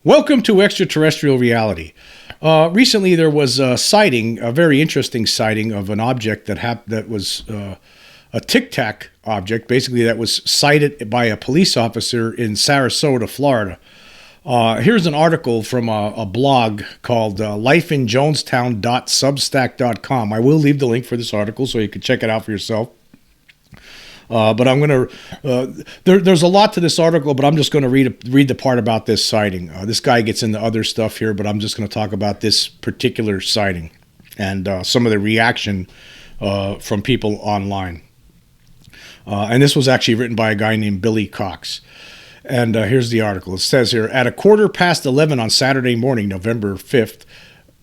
Welcome to Extraterrestrial Reality. Recently, there was a sighting, a very interesting sighting of an object that was a Tic-Tac object, basically that was sighted by a police officer in Sarasota, Florida. Here's an article from a blog called lifeinjonestown.substack.com. I will leave the link for this article so you can check it out for yourself. But I'm going to, there's a lot to this article, but I'm just going to read the part about this sighting. This guy gets into other stuff here, but I'm just going to talk about this particular sighting and some of the reaction from people online. And this was actually written by a guy named Billy Cox. And here's the article. It says here, at 11:15 on Saturday morning, November 5th,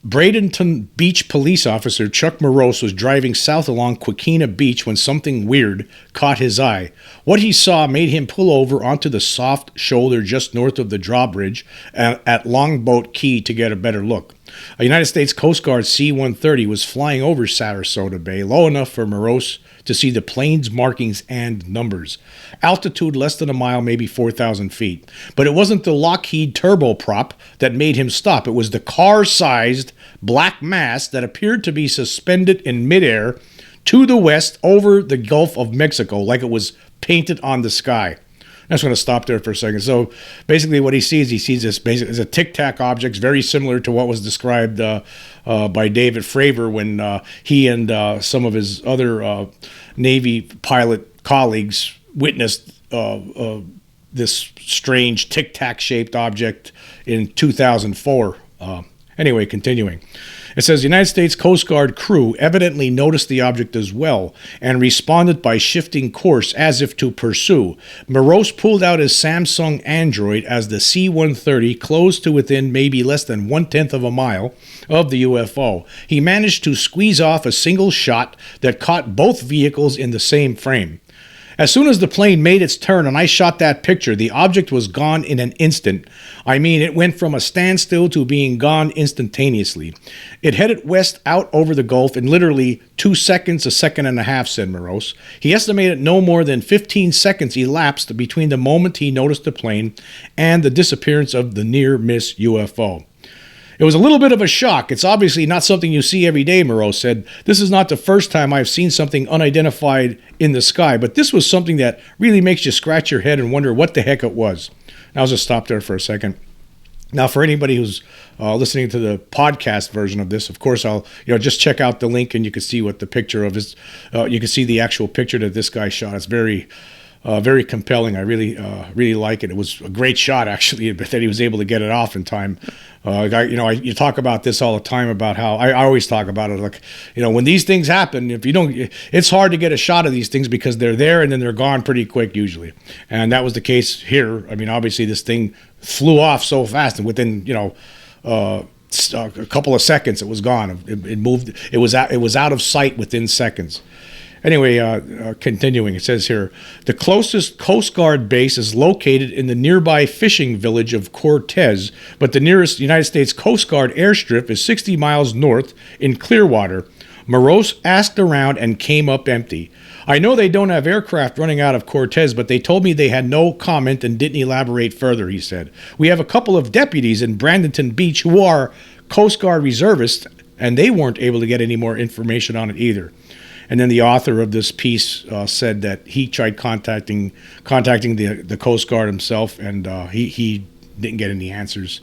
Bradenton Beach police officer Chuck Marose was driving south along Coquina Beach when something weird caught his eye. What he saw made him pull over onto the soft shoulder just north of the drawbridge at Longboat Key to get a better look. A United States Coast Guard C-130 was flying over Sarasota Bay, low enough for Marose to see the plane's markings and numbers. Altitude less than a mile, maybe 4,000 feet. But it wasn't the Lockheed turboprop that made him stop. It was the car-sized black mass that appeared to be suspended in midair to the west over the Gulf of Mexico, like it was painted on the sky. I'm just going to stop there for a second. So basically what he sees this basically as a Tic-Tac object, very similar to what was described by David Fravor when he and some of his other Navy pilot colleagues witnessed this strange Tic-Tac shaped object in 2004. Anyway, continuing. It says, the United States Coast Guard crew evidently noticed the object as well and responded by shifting course as if to pursue. Marose pulled out his Samsung Android as the C-130 closed to within maybe less than 1/10 of a mile of the UFO. He managed to squeeze off a single shot that caught both vehicles in the same frame. As soon as the plane made its turn and I shot that picture, the object was gone in an instant. I mean, it went from a standstill to being gone instantaneously. It headed west out over the Gulf in literally 2 seconds, a second and a half, said Marose. He estimated no more than 15 seconds elapsed between the moment he noticed the plane and the disappearance of the near-miss UFO. It was a little bit of a shock. It's obviously not something you see every day, Marose said. This is not the first time I've seen something unidentified in the sky, but this was something that really makes you scratch your head and wonder what the heck it was. I'll just stop there for a second. Now, for anybody who's listening to the podcast version of this, of course, I'll just check out the link and you can see what the picture of this. You can see the actual picture that this guy shot. It's very compelling. I really like it. It was a great shot, actually, that he was able to get it off in time. You talk about this all the time about how I always talk about it. Like, when these things happen, if you don't, it's hard to get a shot of these things because they're there and then they're gone pretty quick usually. And that was the case here. I mean, obviously this thing flew off so fast and within, a couple of seconds it was gone. It moved. It was out of sight within seconds. Anyway, continuing, it says here, the closest Coast Guard base is located in the nearby fishing village of Cortez, but the nearest United States Coast Guard airstrip is 60 miles north in Clearwater. Marose asked around and came up empty. I know they don't have aircraft running out of Cortez, but they told me they had no comment and didn't elaborate further, he said. We have a couple of deputies in Bradenton Beach who are Coast Guard reservists, and they weren't able to get any more information on it either. And then the author of this piece said that he tried contacting the Coast Guard himself, and he didn't get any answers.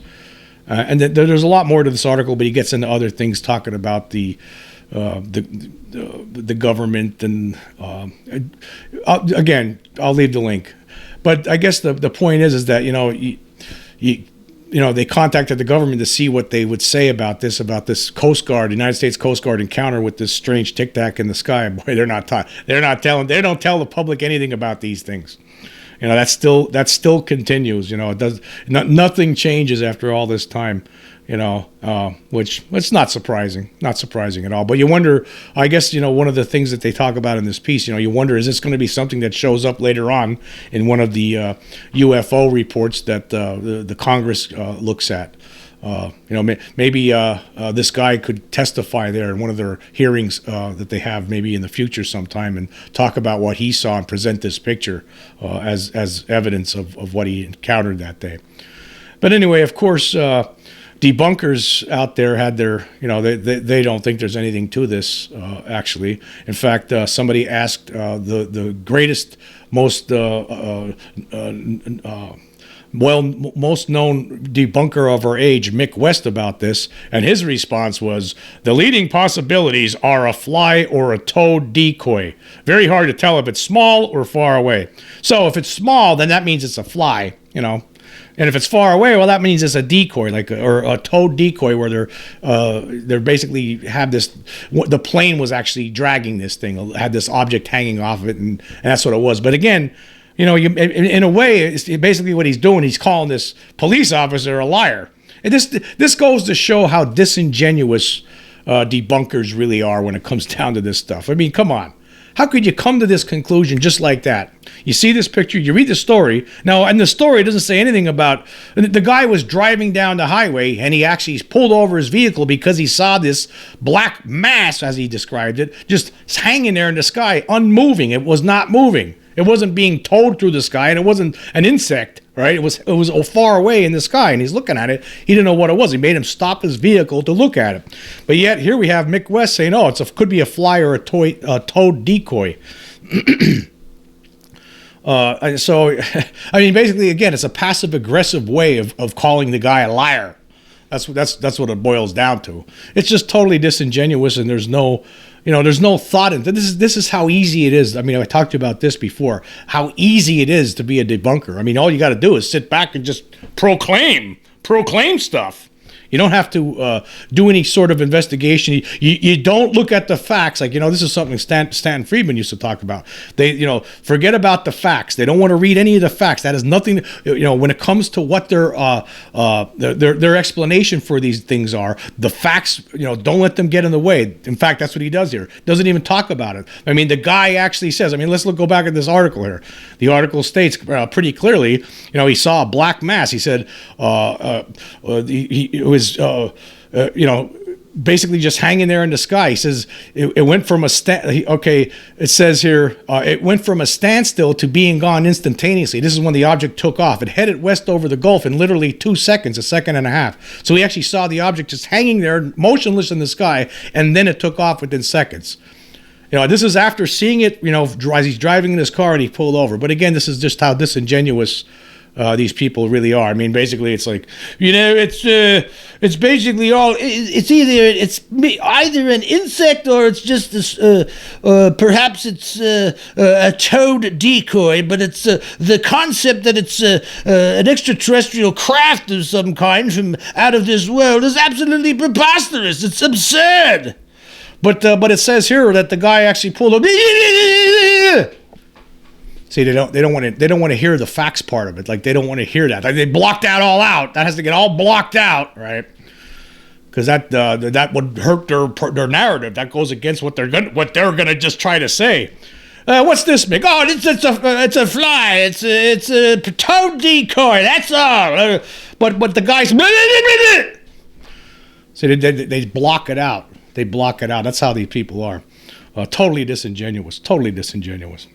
And there's a lot more to this article, but he gets into other things talking about the government, and again, I'll leave the link. But I guess the point is that they contacted the government to see what they would say about this Coast Guard, United States Coast Guard encounter with this strange Tic-Tac in the sky. Boy, they don't tell the public anything about these things. That still continues. It does nothing changes after all this time. Which it's not surprising at all. But you wonder, I guess, one of the things that they talk about in this piece, you wonder, is this going to be something that shows up later on in one of the UFO reports that the Congress looks at? Maybe this guy could testify there in one of their hearings that they have maybe in the future sometime and talk about what he saw and present this picture as evidence of what he encountered that day. But anyway, of course, debunkers out there had their, they don't think there's anything to this, actually. In fact, somebody asked the greatest, most most known debunker of our age, Mick West, about this, and his response was, the leading possibilities are a fly or a toad decoy. Very hard to tell if it's small or far away. So if it's small, then that means it's a fly, And if it's far away, well, that means it's a decoy, or a toad decoy, where they're basically have this. The plane was actually dragging this thing, had this object hanging off of it, and that's what it was. But again, in a way, it's basically what he's doing. He's calling this police officer a liar, and this goes to show how disingenuous debunkers really are when it comes down to this stuff. I mean, come on. How could you come to this conclusion just like that? You see this picture, you read the story. Now, and the story doesn't say anything about, the guy was driving down the highway and he actually pulled over his vehicle because he saw this black mass, as he described it, just hanging there in the sky, unmoving. It was not moving. It wasn't being towed through the sky, and it wasn't an insect, right? It was far away in the sky, and he's looking at it. He didn't know what it was. He made him stop his vehicle to look at it. But yet here we have Mick West saying, "Oh, could be a fly or a toad decoy." So, I mean, basically, again, it's a passive aggressive way of calling the guy a liar. That's what it boils down to. It's just totally disingenuous, and there's no thought into this is how easy it is. I mean, I talked to you about this before, how easy it is to be a debunker. I mean, all you got to do is sit back and just proclaim stuff. You don't have to do any sort of investigation. You don't look at the facts. This is something Stanton Friedman used to talk about. They, forget about the facts. They don't want to read any of the facts. That has nothing, when it comes to what their explanation for these things are, the facts, don't let them get in the way. In fact, that's what he does here. Doesn't even talk about it. I mean, the guy actually says, go back at this article here. The article states pretty clearly, he saw a black mass. He said, it was, basically just hanging there in the sky. He says it went from it says here, it went from a standstill to being gone instantaneously. This is when the object took off. It headed west over the Gulf in literally 2 seconds, a second and a half. So he actually saw the object just hanging there, motionless in the sky, and then it took off within seconds. This is after seeing it, as he's driving in his car and he pulled over. But again, this is just how disingenuous these people really are. I mean, basically, it's like, it's basically it's either an insect or it's just this, perhaps it's a toad decoy, but it's the concept that it's an extraterrestrial craft of some kind from out of this world is absolutely preposterous. It's absurd. But it says here that the guy actually pulled up. See, they don't want to hear the facts part of it. They don't want to hear that. They blocked that all out. That has to get all blocked out, right? Because that would hurt their narrative. That goes against what they're gonna just try to say. What's this, Mick? Oh, it's a fly. It's a toad decoy. That's all. But the guys, see, they block it out. They block it out. That's how these people are. Totally disingenuous. Totally disingenuous.